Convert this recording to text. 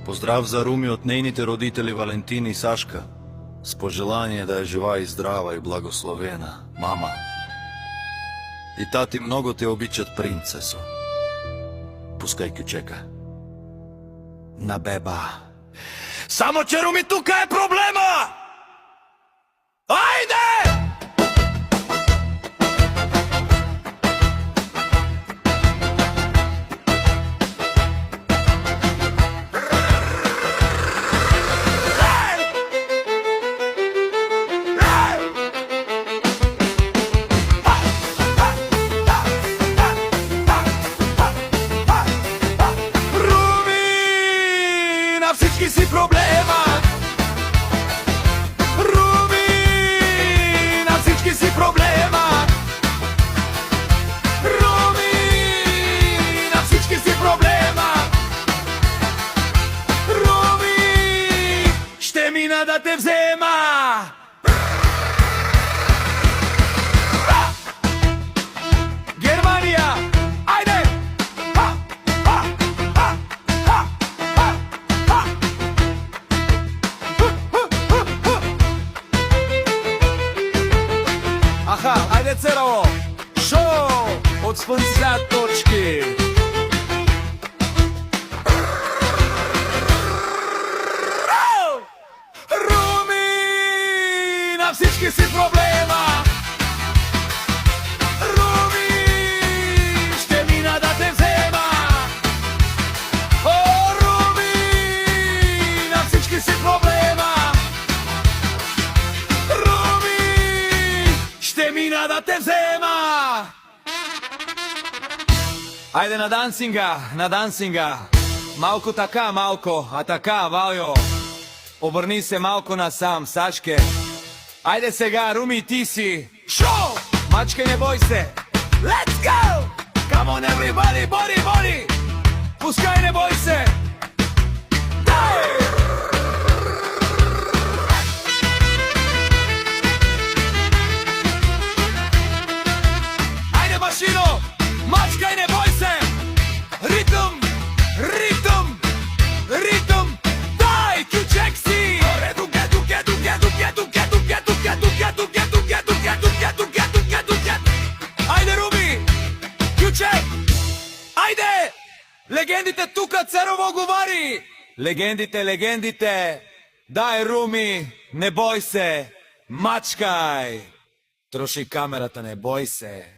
Поздрав за Руми от нейните родители Валентина и Сашка. С пожелание да е жива и здрава и благословена, мама. И тати много те обичат, принцесо. Пускай кючека. На беба. Само че, Руми, тука е проблема! Айде! На всички си проблема. Руми, на всички си проблема. Руми, на всички си проблема. Руми, ще мина да те взема. Германия, айде! Аха, айде Церово! Шоу от слънца точки! Руми, на всички си проблема! Руми, ще мина да те взема! О, Руми, на всички си проблема! Ще мина да те взема! Айде на дансинга, на дансинга. Малко така, малко, а така, Валио. Обърни се малко насам, Сашке. Айде сега, Руми, ти си. Шоу! Мачкай, не бой се. Let's go! Come on everybody, body, body! Пускай, не бой се. Машино, мачкай, не бой се! Ритъм, ритъм, ритъм, дай, кючек си! Айде, Руми, кючек, айде! Легендите тука, Церово говори! Легендите, легендите, дай, Руми, не бой се, мачкай! Троши камерата, не бой се.